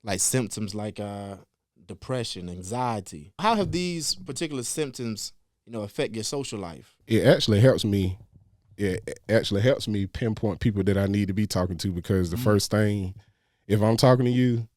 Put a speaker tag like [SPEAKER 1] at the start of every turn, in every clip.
[SPEAKER 1] like symptoms like depression, anxiety. How have these particular symptoms, affect your social life?
[SPEAKER 2] It actually helps me. It actually helps me pinpoint people that I need to be talking to, because the first thing, if I'm talking to you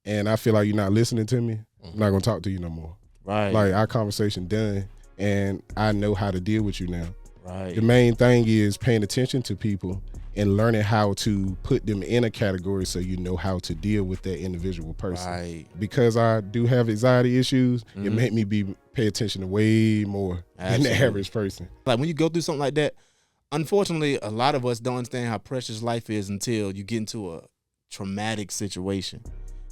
[SPEAKER 2] and I feel like you're not listening to me, I'm not gonna talk to you no more.
[SPEAKER 1] Right.
[SPEAKER 2] Like, our conversation done, and I know how to deal with you now.
[SPEAKER 1] Right.
[SPEAKER 2] The main thing is paying attention to people and learning how to put them in a category so you know how to deal with that individual person.
[SPEAKER 1] Right.
[SPEAKER 2] Because I do have anxiety issues, it made me pay attention to way more than the average person.
[SPEAKER 1] Like when you go through something like that, unfortunately, a lot of us don't understand how precious life is until you get into a traumatic situation.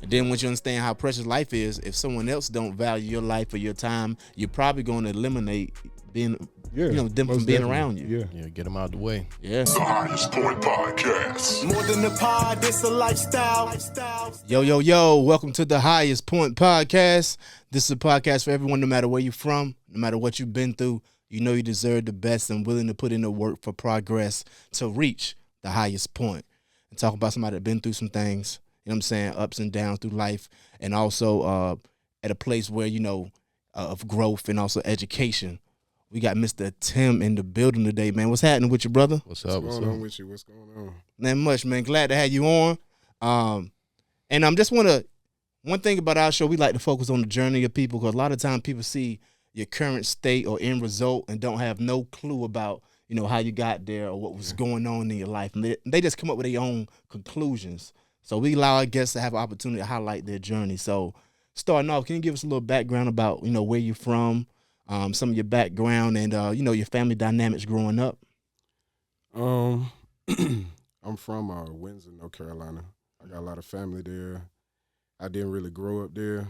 [SPEAKER 1] And then once you understand how precious life is, if someone else don't value your life or your time, you're probably going to eliminate them from being around you.
[SPEAKER 3] Yeah, get them out the way.
[SPEAKER 1] Yeah.
[SPEAKER 4] The Highest Point Podcast.
[SPEAKER 5] More than a pod, it's a lifestyle.
[SPEAKER 1] Yo, welcome to the Highest Point Podcast. This is a podcast for everyone, no matter where you're from, no matter what you've been through. You know you deserve the best and willing to put in the work for progress to reach the highest point. And talk about somebody that's been through some things, ups and downs through life, and also at a place where, of growth and also education. We got Mr. Tim in the building today, man. What's happening with you, brother?
[SPEAKER 3] What's up?
[SPEAKER 2] What's going on with you? What's going on?
[SPEAKER 1] Not much, man. Glad to have you on. And I'm just one thing about our show, we like to focus on the journey of people, because a lot of times people see your current state or end result and don't have no clue about, how you got there or what was going on in your life. And they just come up with their own conclusions. So we allow our guests to have an opportunity to highlight their journey. So starting off, can you give us a little background about, where you're from, some of your background and, your family dynamics growing up?
[SPEAKER 2] I'm from Windsor, North Carolina. I got a lot of family there. I didn't really grow up there.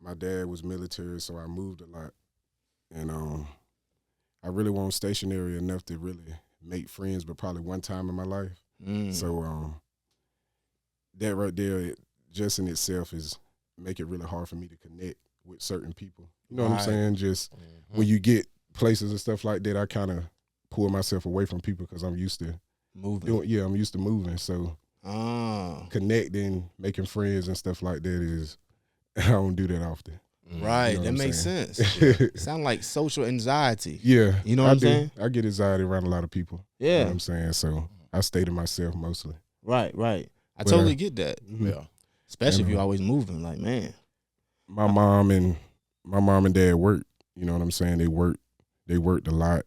[SPEAKER 2] My dad was military, so I moved a lot. And I really wasn't stationary enough to really make friends, but probably one time in my life. So that right there, just in itself, is make it really hard for me to connect with certain people. You know what I'm saying? Just when you get places and stuff like that, I kind of pull myself away from people because I'm used to
[SPEAKER 1] moving.
[SPEAKER 2] I'm used to moving. So connecting, making friends and stuff like that is, I don't do that often.
[SPEAKER 1] Right,
[SPEAKER 2] you know
[SPEAKER 1] that makes
[SPEAKER 2] saying?
[SPEAKER 1] sense. Sound like social anxiety.
[SPEAKER 2] Yeah.
[SPEAKER 1] You know what I'm saying?
[SPEAKER 2] I get anxiety around a lot of people.
[SPEAKER 1] Yeah.
[SPEAKER 2] You know what I'm saying? So I stay to myself mostly.
[SPEAKER 1] Right. I totally get that.
[SPEAKER 3] Yeah.
[SPEAKER 1] Especially if you're always moving, like, man.
[SPEAKER 2] My mom and dad worked. You know what I'm saying? They worked a lot.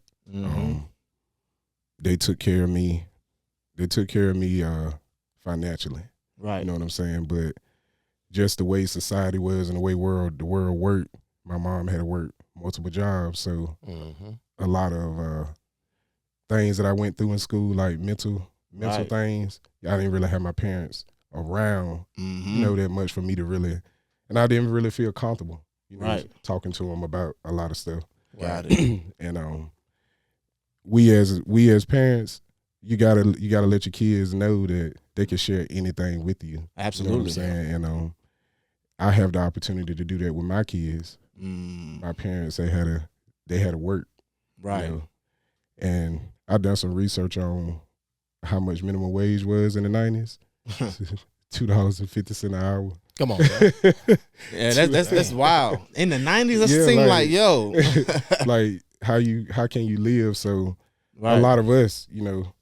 [SPEAKER 2] They took care of me. They took care of me financially.
[SPEAKER 1] Right.
[SPEAKER 2] You know what I'm saying? But just the way society was and the way the world worked, my mom had to work multiple jobs. So a lot of things that I went through in school, like mental things, I didn't really have my parents around, that much for me to really, and I didn't really feel comfortable, talking to them about a lot of stuff.
[SPEAKER 1] Got it.
[SPEAKER 2] And we as parents, you gotta let your kids know that they can share anything with you.
[SPEAKER 1] Absolutely.
[SPEAKER 2] You know what I'm saying? And I have the opportunity to do that with my kids. My parents, they had to work.
[SPEAKER 1] Right.
[SPEAKER 2] And I done some research on how much minimum wage was in the 90s. $2.50 an hour.
[SPEAKER 3] Come on, bro.
[SPEAKER 1] Yeah, that's wild. In the 90s, it seemed like yo.
[SPEAKER 2] Like how can you live? So a lot of us,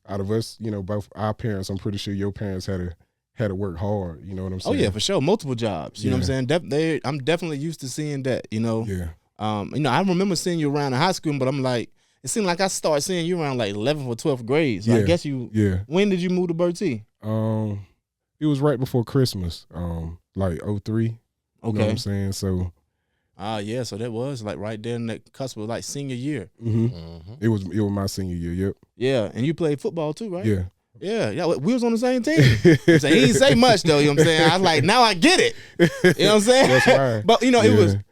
[SPEAKER 2] out of us, both our parents, I'm pretty sure your parents had to work hard. You know what I'm saying?
[SPEAKER 1] Oh yeah, for sure. Multiple jobs. You know what I'm saying? I'm definitely used to seeing that.
[SPEAKER 2] Yeah.
[SPEAKER 1] I remember seeing you around in high school, but I'm like, it seemed like I started seeing you around like 11th or 12th grade. So I guess you. Yeah. When did you move to Bertie?
[SPEAKER 2] It was right before Christmas. Like 03.
[SPEAKER 1] Okay.
[SPEAKER 2] You know what I'm saying? So.
[SPEAKER 1] Yeah. So that was like right there in that cusp of like senior year.
[SPEAKER 2] It was my senior year. Yep.
[SPEAKER 1] Yeah, and you played football too, right?
[SPEAKER 2] Yeah.
[SPEAKER 1] Yeah, we was on the same team. So he didn't say much though, you know what I'm saying? I was like, now I get it. You know what I'm saying?
[SPEAKER 2] That's right.
[SPEAKER 1] But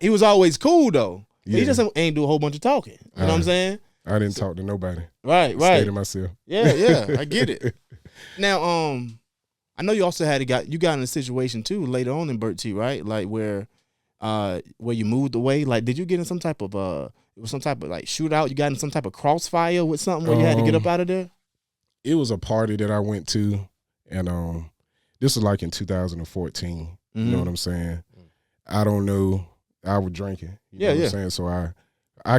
[SPEAKER 1] he was always cool though. Yeah. He just ain't do a whole bunch of talking. You know what I'm saying?
[SPEAKER 2] I didn't talk to nobody.
[SPEAKER 1] Right.
[SPEAKER 2] Stay to myself.
[SPEAKER 1] Yeah, I get it. Now, I know you also got in a situation too later on in Bertie, right? Like where you moved away. Like, did you get in some type of like shootout? You got in some type of crossfire with something where you had to get up out of there?
[SPEAKER 2] It was a party that I went to, and this was like in 2014. You know
[SPEAKER 1] Mhm.
[SPEAKER 2] what I'm saying? I don't know. I was drinking. You know
[SPEAKER 1] Yeah,
[SPEAKER 2] what
[SPEAKER 1] yeah.
[SPEAKER 2] I'm saying? So I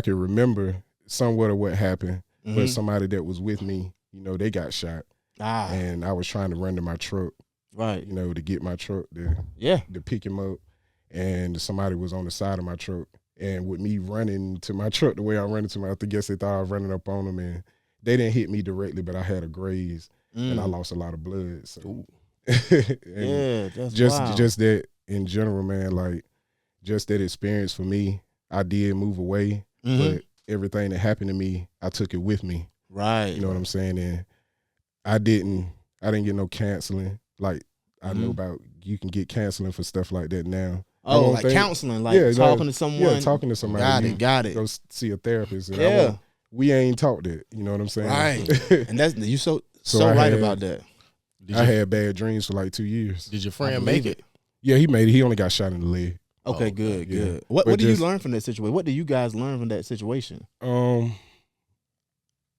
[SPEAKER 2] could remember somewhat of what happened, but
[SPEAKER 1] Mhm.
[SPEAKER 2] somebody that was with me, they got shot,
[SPEAKER 1] Ah,
[SPEAKER 2] and I was trying to run to my truck,
[SPEAKER 1] right.
[SPEAKER 2] to get my truck to
[SPEAKER 1] Yeah.
[SPEAKER 2] pick him up, and somebody was on the side of my truck, and with me running to my truck the way I'm running to my, I guess they thought I was running up on them, and they didn't hit me directly, but I had a graze, and I lost a lot of blood. So, and
[SPEAKER 1] Yeah, that's wild.
[SPEAKER 2] just that in general, man, like just that experience for me, I did move away,
[SPEAKER 1] Mhm.
[SPEAKER 2] but everything that happened to me, I took it with me.
[SPEAKER 1] Right.
[SPEAKER 2] You know what I'm saying? And I didn't get no counseling. Like I know about, you can get counseling for stuff like that now. I
[SPEAKER 1] Oh,
[SPEAKER 2] won't
[SPEAKER 1] like
[SPEAKER 2] think-
[SPEAKER 1] counseling, like talking to someone.
[SPEAKER 2] Yeah, talking to somebody.
[SPEAKER 1] Got it.
[SPEAKER 2] Go see a therapist. And
[SPEAKER 1] Yeah.
[SPEAKER 2] we ain't taught that. You know what I'm saying?
[SPEAKER 1] Right. And that's you so
[SPEAKER 2] So I
[SPEAKER 1] right
[SPEAKER 2] had-
[SPEAKER 1] about that.
[SPEAKER 2] I had bad dreams for like 2 years.
[SPEAKER 3] Did your
[SPEAKER 1] I
[SPEAKER 3] friend
[SPEAKER 1] believe
[SPEAKER 3] make it?
[SPEAKER 2] Yeah, he made it. He only got shot in the leg.
[SPEAKER 1] Okay,
[SPEAKER 3] okay.
[SPEAKER 1] good,
[SPEAKER 2] Yeah.
[SPEAKER 1] good. What
[SPEAKER 2] But
[SPEAKER 1] do you
[SPEAKER 2] just-
[SPEAKER 1] learn from that situation? What do you guys learn from that situation?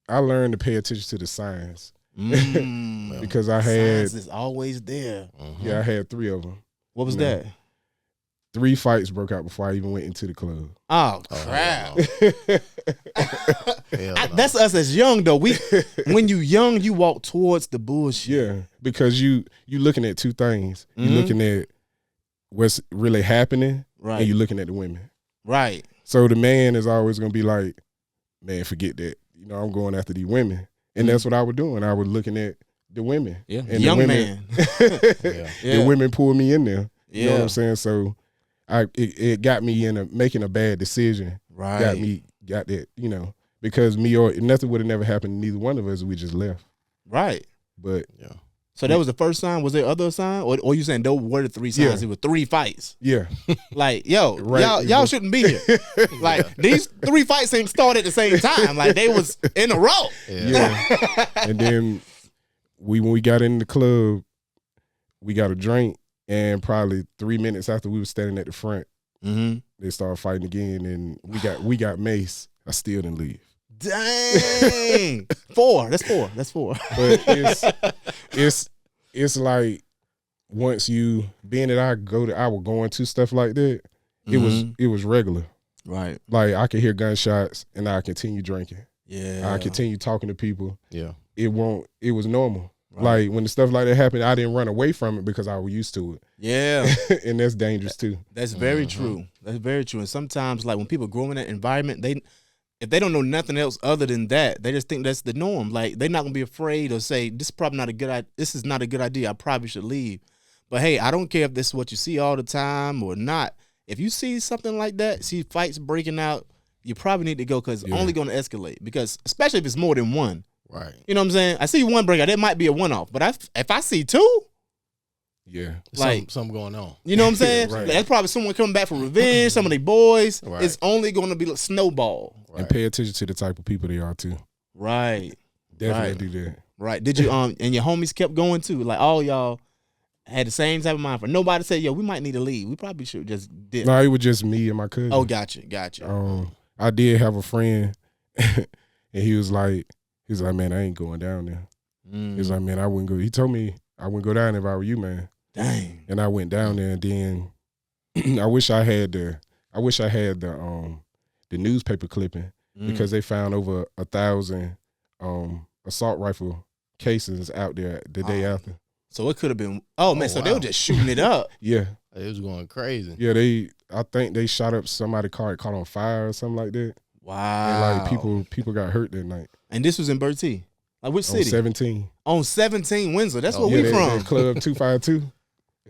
[SPEAKER 2] I learned to pay attention to the signs
[SPEAKER 1] Mm.
[SPEAKER 2] because I had
[SPEAKER 1] Signs is always there.
[SPEAKER 2] I had 3 of them.
[SPEAKER 1] What was
[SPEAKER 2] No.
[SPEAKER 1] that?
[SPEAKER 2] 3 fights broke out before I even went into the club.
[SPEAKER 1] Oh crap!
[SPEAKER 3] Hell no.
[SPEAKER 1] That's us as young though. When you young, you walk towards the bullshit.
[SPEAKER 2] Yeah, because you looking at 2 things. You
[SPEAKER 1] Mhm.
[SPEAKER 2] looking at what's really happening,
[SPEAKER 1] Right.
[SPEAKER 2] and you looking at the women.
[SPEAKER 1] Right.
[SPEAKER 2] So the man is always gonna be like, man, forget that. I'm going after these women, and that's what I was doing. I was looking at the women.
[SPEAKER 1] Yeah.
[SPEAKER 2] and
[SPEAKER 1] Young
[SPEAKER 2] the
[SPEAKER 1] man.
[SPEAKER 3] Yeah.
[SPEAKER 1] Yeah.
[SPEAKER 2] The women pulled me in there. You know what
[SPEAKER 1] Yeah.
[SPEAKER 2] I'm saying? So it got me in making a bad decision.
[SPEAKER 1] Right.
[SPEAKER 2] Got that, because me or nothing would have never happened to neither one of us. We just left.
[SPEAKER 1] Right.
[SPEAKER 2] But
[SPEAKER 3] Yeah.
[SPEAKER 1] So that was the first sign. Was there other sign, or you saying those were the 3 signs?
[SPEAKER 2] Yeah.
[SPEAKER 1] It was 3 fights.
[SPEAKER 2] yeah,
[SPEAKER 1] Like, yo,
[SPEAKER 2] Right.
[SPEAKER 1] y'all shouldn't be here. Like these 3 fights ain't started at the same time. Like they was in a row.
[SPEAKER 2] yeah. And then when we got in the club, we got a drink, and probably 3 minutes after we were standing at the front,
[SPEAKER 1] Mm-hmm.
[SPEAKER 2] they started fighting again, and we got mace. I still didn't leave.
[SPEAKER 1] Dang. 4. That's 4. That's 4.
[SPEAKER 2] But it's like, once you being that I was going to stuff like that, it was regular.
[SPEAKER 1] Right.
[SPEAKER 2] Like I could hear gunshots and I continue drinking.
[SPEAKER 1] Yeah.
[SPEAKER 2] I continue talking to people.
[SPEAKER 3] Yeah.
[SPEAKER 2] It was normal.
[SPEAKER 1] Right.
[SPEAKER 2] Like when the stuff like that happened, I didn't run away from it because I was used to
[SPEAKER 1] Yeah.
[SPEAKER 2] it. And that's dangerous too.
[SPEAKER 1] That's very true. That's very true. And sometimes, like when people grow in that environment, if they don't know nothing else other than that, they just think that's the norm. Like they're not gonna be afraid or say this is probably not a good idea. This is not a good idea. I probably should leave. But hey, I don't care if this is what you see all the time or not. If you see something like that, see fights breaking out, you probably need to go because it's only gonna escalate. Because especially if it's more than one.
[SPEAKER 3] Right.
[SPEAKER 1] You know what I'm saying? I see one breakout, that might be a one-off. But if I see 2,
[SPEAKER 2] Yeah.
[SPEAKER 1] like
[SPEAKER 3] Something going on.
[SPEAKER 1] you know what I'm saying?
[SPEAKER 2] Right.
[SPEAKER 1] Like, that's probably someone coming back for revenge. Some of their boys.
[SPEAKER 3] Right.
[SPEAKER 1] It's only going to be like snowball.
[SPEAKER 2] And pay attention to the type of people they are too.
[SPEAKER 1] Right.
[SPEAKER 2] Definitely do that.
[SPEAKER 1] Right. Did you and your homies kept going too? Like all y'all had the same type of mind for nobody said, yo, we might need to leave. We probably should just dip.
[SPEAKER 2] No, it was just me and my cousin.
[SPEAKER 1] Oh, gotcha.
[SPEAKER 2] I did have a friend, and he was like, man, I ain't going down there. He was like, man, I wouldn't go. He told me I wouldn't go down if I were you, man.
[SPEAKER 1] Dang.
[SPEAKER 2] And I went down there, and then I wish I had the newspaper clipping because they found over 1,000 assault rifle casings out there the day after.
[SPEAKER 1] So it could have been. Oh man, so they
[SPEAKER 3] wow.
[SPEAKER 1] were just shooting it up.
[SPEAKER 2] Yeah,
[SPEAKER 3] It was going crazy.
[SPEAKER 2] yeah. I think they shot up somebody's car, it caught on fire or something like that.
[SPEAKER 1] Wow.
[SPEAKER 2] And like people got hurt that night.
[SPEAKER 1] And this was in Bertie. Like which
[SPEAKER 2] On
[SPEAKER 1] city?
[SPEAKER 2] 17.
[SPEAKER 1] On 17 Windsor. That's where
[SPEAKER 2] Yeah,
[SPEAKER 1] we
[SPEAKER 2] that
[SPEAKER 1] from.
[SPEAKER 2] Club 252.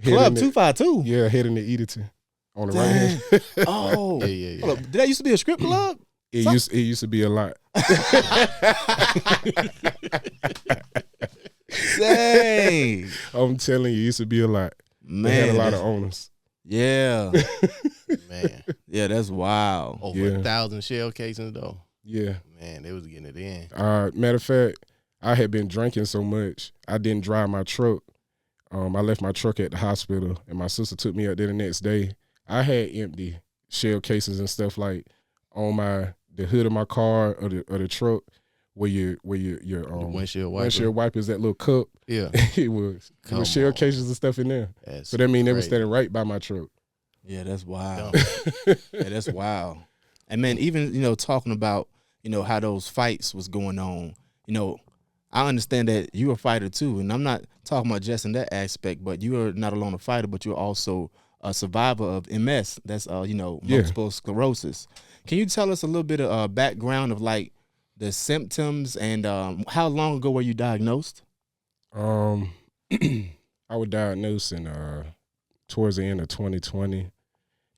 [SPEAKER 1] Club 252.
[SPEAKER 2] Yeah, heading to Edenton on the right hand.
[SPEAKER 1] Oh.
[SPEAKER 3] Yeah.
[SPEAKER 1] Hold up. Did that used to be a strip club?
[SPEAKER 2] It used to be a lot.
[SPEAKER 1] Dang.
[SPEAKER 2] I'm telling you, it used to be a lot.
[SPEAKER 1] Man.
[SPEAKER 2] They had a lot of owners.
[SPEAKER 1] Yeah.
[SPEAKER 3] Man.
[SPEAKER 1] Yeah, that's wild.
[SPEAKER 3] Over
[SPEAKER 2] Yeah.
[SPEAKER 3] 1,000 shell casings though.
[SPEAKER 2] Yeah.
[SPEAKER 3] Man, they was getting it in.
[SPEAKER 2] Matter of fact, I had been drinking so much, I didn't drive my truck. I left my truck at the hospital, and my sister took me up there the next day. I had empty shell cases and stuff like on the hood of my car or the truck, where your
[SPEAKER 3] windshield wiper.
[SPEAKER 2] windshield wipers, that little cup.
[SPEAKER 3] Yeah.
[SPEAKER 2] It was
[SPEAKER 3] Come
[SPEAKER 2] shell
[SPEAKER 3] on.
[SPEAKER 2] cases and stuff in there.
[SPEAKER 3] That's
[SPEAKER 2] So that mean they was
[SPEAKER 3] crazy.
[SPEAKER 2] standing right by my truck.
[SPEAKER 1] Yeah, that's wild. Yeah, that's wild. And man, even talking about how those fights was going on. I understand that you're a fighter too, and I'm not talking about just in that aspect, but you are not alone a fighter, but you're also a survivor of MS. That's multiple sclerosis. Can you tell us a little bit of background of like the symptoms and how long ago were you diagnosed?
[SPEAKER 2] I was diagnosed in towards the end of 2020,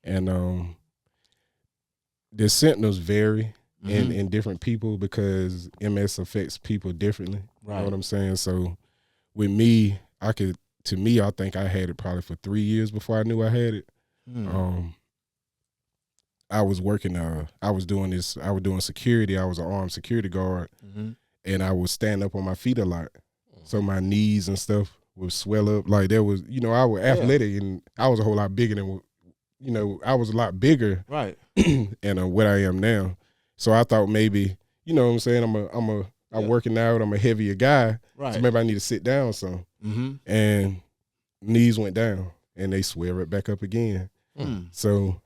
[SPEAKER 2] and the symptoms vary in different people because MS affects people differently. You know what I'm saying? So with me, I think I had it probably for 3 years before I knew I had it. I was working, I was doing security. I was an armed security guard, and I would stand up on my feet a lot. So my knees and stuff would swell up. Like there was, I was athletic and I was a whole lot bigger than, I was a lot bigger and what I am now. So I thought maybe, what I'm saying, I'm working out, I'm a heavier guy.
[SPEAKER 1] Right.
[SPEAKER 2] So maybe I need to sit down some. And knees went down and they swell right back up again. So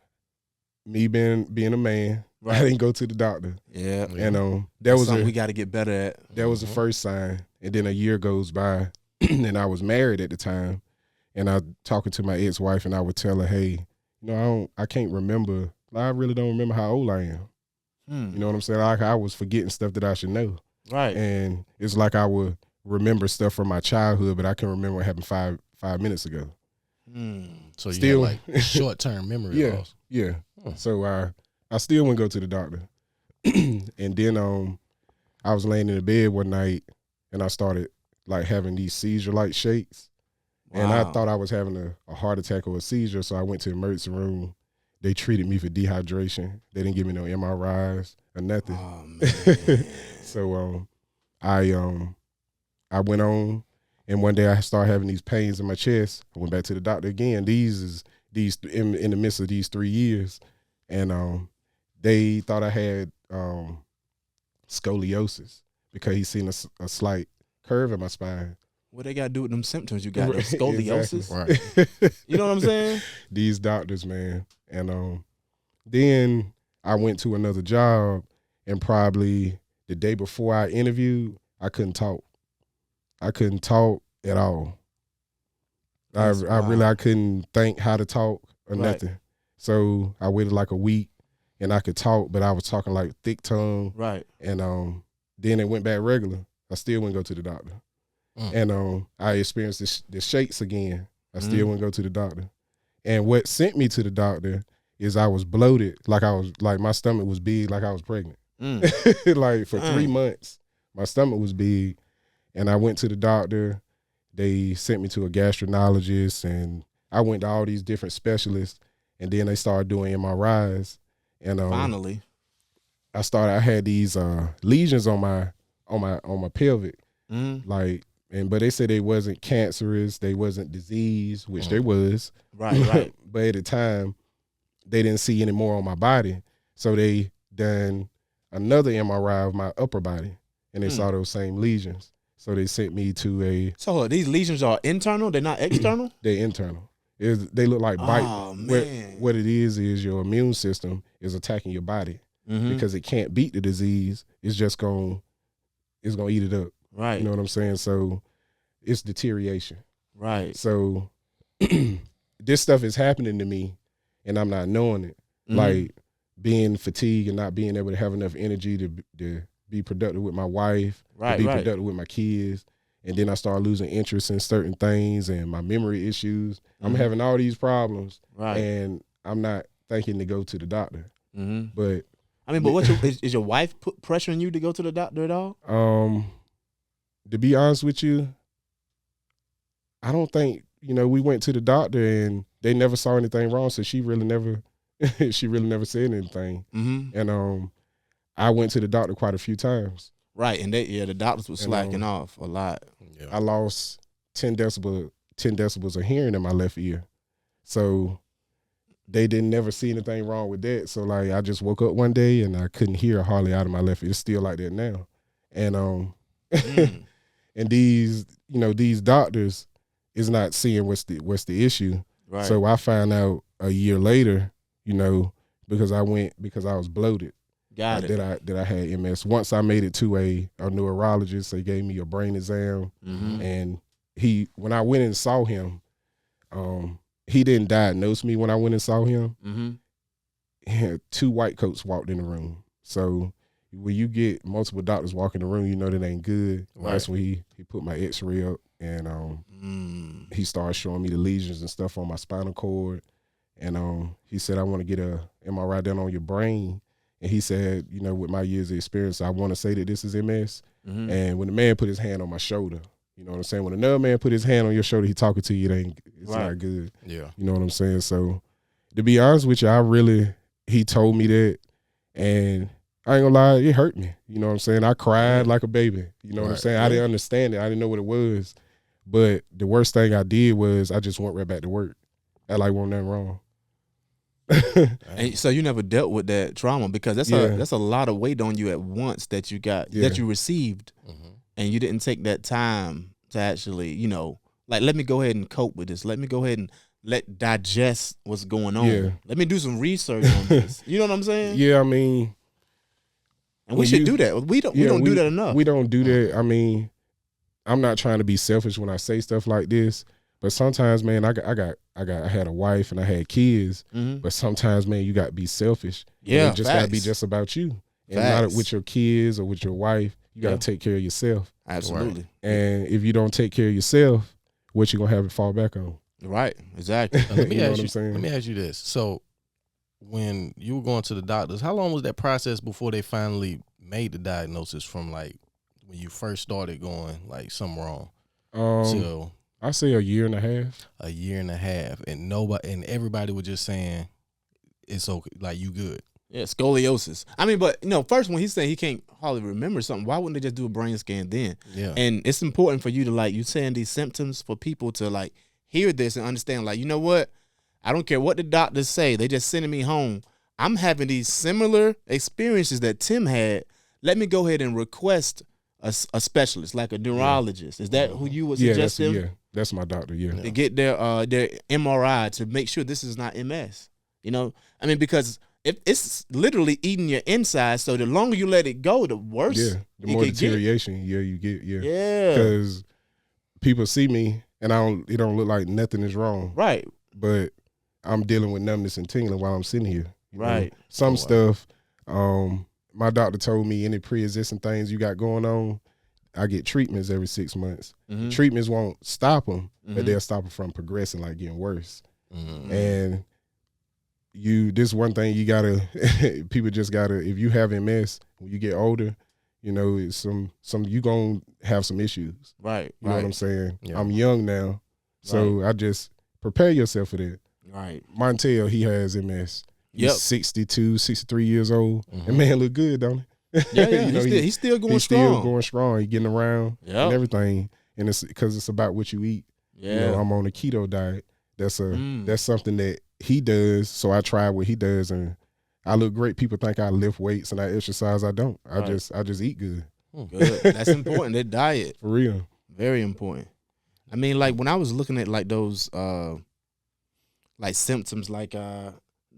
[SPEAKER 2] me being a man, I didn't go to the doctor.
[SPEAKER 1] Yeah.
[SPEAKER 2] And
[SPEAKER 1] that was something we got to get better at.
[SPEAKER 2] That was the first sign. And then a year goes by and I was married at the time. And I talking to my ex-wife and I would tell her, hey, I can't remember. I really don't remember how old I am. You know what I'm saying? Like I was forgetting stuff that I should know.
[SPEAKER 1] Right.
[SPEAKER 2] And it's like I would remember stuff from my childhood, but I can remember what happened five minutes ago.
[SPEAKER 3] So you
[SPEAKER 2] Still,
[SPEAKER 3] had like short-term memory loss.
[SPEAKER 2] Yeah. So I still wouldn't go to the doctor. And then I was laying in the bed one night and I started like having these seizure-like shakes. Wow. And I thought I was having a heart attack or a seizure, so I went to the emergency room. They treated me for dehydration. They didn't give me no MRIs or nothing.
[SPEAKER 1] Oh, man.
[SPEAKER 2] So I went on, and one day I started having these pains in my chest. I went back to the doctor again. These in the midst of these 3 years, and they thought I had scoliosis because he seen a slight curve in my spine.
[SPEAKER 1] What they got to do with them symptoms? You got scoliosis,
[SPEAKER 2] exactly.
[SPEAKER 1] Right? You know what I'm saying?
[SPEAKER 2] These doctors, man. And then I went to another job, and probably the day before I interviewed, I couldn't talk. I couldn't talk at all. I couldn't think how to talk or nothing. So I waited like a week, and I could talk, but I was talking like thick tongue.
[SPEAKER 1] Right.
[SPEAKER 2] And then it went back regular. I still wouldn't go to the doctor. And I experienced the shakes again. I still wouldn't go to the doctor. And what sent me to the doctor is I was bloated, like my stomach was big, like I was pregnant. Like for 3 months, my stomach was big, and I went to the doctor. They sent me to a gastroenterologist, and I went to all these different specialists, and then they started doing MRIs. And
[SPEAKER 1] finally,
[SPEAKER 2] I had these lesions on my pelvic, but they said they wasn't cancerous, they wasn't disease, which they was.
[SPEAKER 1] Right.
[SPEAKER 2] But at the time, they didn't see any more on my body. So they done another MRI of my upper body, and they saw those same lesions. So they sent me to
[SPEAKER 1] So these lesions are internal? They're not external?
[SPEAKER 2] They're internal. They look like bite.
[SPEAKER 1] Oh, man.
[SPEAKER 2] What it is your immune system is attacking your body because it can't beat the disease. It's just gonna eat it up.
[SPEAKER 1] Right.
[SPEAKER 2] You know what I'm saying? So it's deterioration.
[SPEAKER 1] Right.
[SPEAKER 2] So this stuff is happening to me and I'm not knowing it. Like being fatigued and not being able to have enough energy to be productive with my wife, to be productive with my kids. And then I started losing interest in certain things and my memory issues. I'm having all these problems and I'm not thinking to go to the doctor. But
[SPEAKER 1] I mean, but is your wife pressuring you to go to the doctor at all?
[SPEAKER 2] To be honest with you, I don't think, we went to the doctor and they never saw anything wrong. So she really never said anything. And I went to the doctor quite a few times.
[SPEAKER 1] Right. And the doctors were slacking off a lot.
[SPEAKER 3] Yeah.
[SPEAKER 2] I lost 10 decibels of hearing in my left ear. So they didn't never see anything wrong with that. So like I just woke up one day and I couldn't hear hardly out of my left ear. It's still like that now. and and these doctors is not seeing what's the issue.
[SPEAKER 1] Right.
[SPEAKER 2] So I found out a year later, because I was bloated.
[SPEAKER 1] Got it.
[SPEAKER 2] That I had MS. Once I made it to a neurologist, they gave me a brain exam, and when I went and saw him, he didn't diagnose me when I went and saw him. Two white coats walked in the room. So when you get multiple doctors walk in the room, that ain't good.
[SPEAKER 1] Right.
[SPEAKER 2] That's when he put my X-ray up, and he started showing me the lesions and stuff on my spinal cord, and he said, I want to get a MRI done on your brain. And he said, with my years of experience, I want to say that this is MS. And when the man put his hand on my shoulder, you know what I'm saying? When another man put his hand on your shoulder, he talking to you, it's
[SPEAKER 1] right.
[SPEAKER 2] not good.
[SPEAKER 3] Yeah.
[SPEAKER 2] You know what I'm saying? So to be honest with you, he told me that, and I ain't gonna lie, it hurt me. You know what I'm saying? I cried like a baby. You know what I'm saying? I didn't understand it. I didn't know what it was. But the worst thing I did was I just went right back to work. I wasn't nothing wrong.
[SPEAKER 1] And so you never dealt with that trauma, because that's a lot of weight on you at once that you got that you received, and you didn't take that time to actually let me go ahead and cope with this. Let me go ahead and digest what's going on.
[SPEAKER 2] Yeah.
[SPEAKER 1] Let me do some research on this. You know what I'm saying?
[SPEAKER 2] Yeah, I mean,
[SPEAKER 1] and we should do that. We don't do that enough.
[SPEAKER 2] We don't do that. I mean, I'm not trying to be selfish when I say stuff like this, but sometimes, man, I had a wife and I had kids, but sometimes, man, you got to be selfish.
[SPEAKER 1] Yeah,
[SPEAKER 2] it just got to be just about you, and not with your kids or with your wife. You got to take care of yourself.
[SPEAKER 1] Absolutely.
[SPEAKER 2] Right. And if you don't take care of yourself, what you gonna have to fall back on?
[SPEAKER 1] Right. Exactly.
[SPEAKER 3] Let me
[SPEAKER 2] what I'm saying?
[SPEAKER 3] Let me ask you this. So, when you were going to the doctors, how long was that process before they finally made the diagnosis from when you first started going something wrong? So
[SPEAKER 2] I say a year and a half.
[SPEAKER 3] A year and a half, and everybody was just saying it's okay, you good.
[SPEAKER 1] Yeah, scoliosis. I mean, but first when he said he can't hardly remember something, why wouldn't they just do a brain scan then?
[SPEAKER 3] Yeah.
[SPEAKER 1] And it's important for you to you saying these symptoms for people to hear this and understand. You know what? I don't care what the doctors say. They just sending me home. I'm having these similar experiences that Tim had. Let me go ahead and request a specialist, like a neurologist. Is that who you would suggest them?
[SPEAKER 2] Yeah, that's my doctor. Yeah,
[SPEAKER 1] to get their MRI to make sure this is not MS. I mean, because if it's literally eating your insides, so the longer you let it go, the worse.
[SPEAKER 2] Yeah, the more deterioration.
[SPEAKER 1] Get.
[SPEAKER 2] You get.
[SPEAKER 1] Yeah,
[SPEAKER 2] because people see me and it don't look like nothing is wrong.
[SPEAKER 1] Right.
[SPEAKER 2] But I'm dealing with numbness and tingling while I'm sitting here.
[SPEAKER 1] Right.
[SPEAKER 2] Some stuff. My doctor told me any pre-existing things you got going on, I get treatments every 6 months. Treatments won't stop them, but they'll stop them from progressing, getting worse. And this one thing you gotta, people just gotta, if you have MS, when you get older, it's some you gonna have some issues.
[SPEAKER 1] Right.
[SPEAKER 2] You know what I'm saying?
[SPEAKER 3] Yeah.
[SPEAKER 2] I'm young now, so I just prepare yourself for that.
[SPEAKER 1] Right.
[SPEAKER 2] Montel, he has MS. He's 62, 63 years old. And man look good, don't he?
[SPEAKER 1] Yeah. He's still going strong.
[SPEAKER 2] He's still going strong. He's getting around and everything. And it's because it's about what you eat.
[SPEAKER 1] Yeah.
[SPEAKER 2] I'm on a keto diet. That's something that he does. So I try what he does, and I look great. People think I lift weights and I exercise. I don't. I just eat good.
[SPEAKER 1] Good. That's important. That diet.
[SPEAKER 2] For real.
[SPEAKER 1] Very important. I mean, when I was looking at those symptoms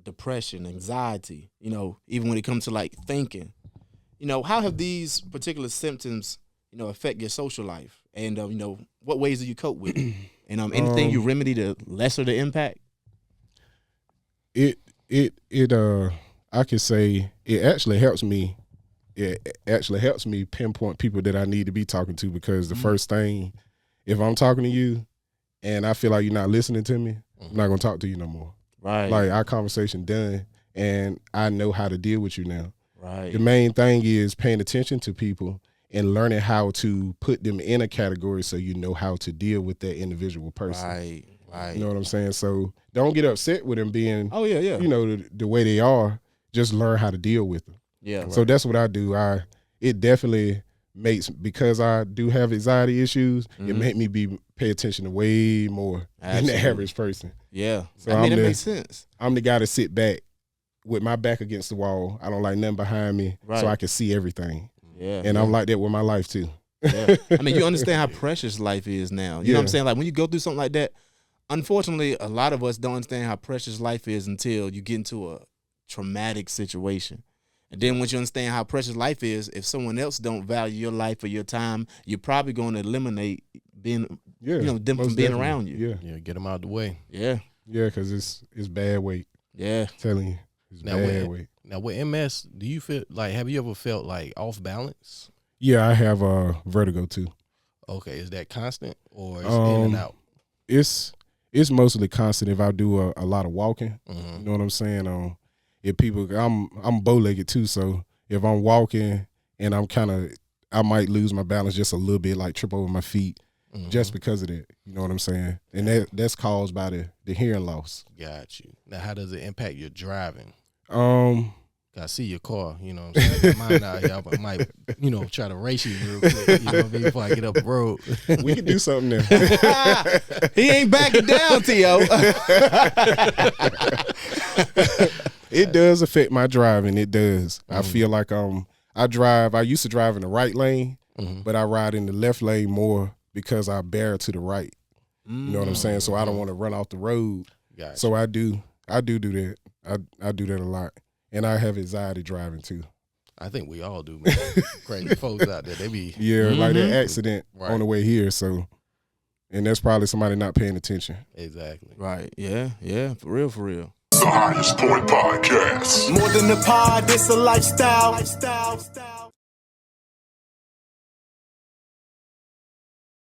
[SPEAKER 1] depression, anxiety, even when it comes to thinking, how have these particular symptoms, affect your social life? And, what ways do you cope with it? And anything you remedy to lesser the impact?
[SPEAKER 2] I could say it actually helps me. It actually helps me pinpoint people that I need to be talking to, because the first thing, if I'm talking to you and I feel like you're not listening to me, I'm not going to talk to you no more.
[SPEAKER 1] Right.
[SPEAKER 2] Our conversation done, and I know how to deal with you now.
[SPEAKER 1] Right.
[SPEAKER 2] The main thing is paying attention to people and learning how to put them in a category so you know how to deal with that individual person.
[SPEAKER 1] Right. Right.
[SPEAKER 2] You know what I'm saying? So don't get upset with them being,
[SPEAKER 1] yeah.
[SPEAKER 2] The way they are. Just learn how to deal with them.
[SPEAKER 1] Yeah.
[SPEAKER 2] So that's what I do. It definitely makes, because I do have anxiety issues, it made me pay attention to way more than the average person.
[SPEAKER 1] Yeah.
[SPEAKER 2] So
[SPEAKER 1] it makes sense.
[SPEAKER 2] I'm the guy to sit back with my back against the wall. I don't like nothing behind me, so I can see everything.
[SPEAKER 1] Yeah.
[SPEAKER 2] And I'm like that with my life too.
[SPEAKER 1] Yeah. I mean, you understand how precious life is now. You know what I'm saying? Like when you go through something like that, unfortunately, a lot of us don't understand how precious life is until you get into a traumatic situation. And then once you understand how precious life is, if someone else don't value your life or your time, you're probably going to eliminate them from being around you.
[SPEAKER 3] Yeah, get them out the way.
[SPEAKER 1] Yeah.
[SPEAKER 2] Yeah, because it's bad weight.
[SPEAKER 1] Yeah.
[SPEAKER 2] I'm telling you, it's bad weight.
[SPEAKER 3] Now with MS, do you feel like, have you ever felt like off balance?
[SPEAKER 2] Yeah, I have vertigo too.
[SPEAKER 3] Okay, is that constant or is it in and out?
[SPEAKER 2] It's mostly constant if I do a lot of walking. You know what I'm saying? If people, I'm bow-legged too, so if I'm walking and I might lose my balance just a little bit, like trip over my feet, just because of that. You know what I'm saying? And that's caused by the hearing loss.
[SPEAKER 3] Got you. Now, how does it impact your driving? I see your car, you know what I'm saying? I got mine out here. I might, try to race you real quick, you know what I mean, before I get up the road.
[SPEAKER 2] We can do something there.
[SPEAKER 1] He ain't backing down, T.O.
[SPEAKER 2] It does affect my driving. It does. I feel like I used to drive in the right lane, but I ride in the left lane more because I bear to the right. You know what I'm saying? So I don't want to run off the road.
[SPEAKER 3] Gotcha.
[SPEAKER 2] So I do that. I do that a lot. And I have anxiety driving too.
[SPEAKER 3] I think we all do, man. Crazy folks out there, they be
[SPEAKER 2] like that accident on the way here. So, and that's probably somebody not paying attention.
[SPEAKER 3] Exactly.
[SPEAKER 1] Right. Yeah. For real.
[SPEAKER 4] The Highest Point Podcast.
[SPEAKER 5] More than a pod, it's a lifestyle.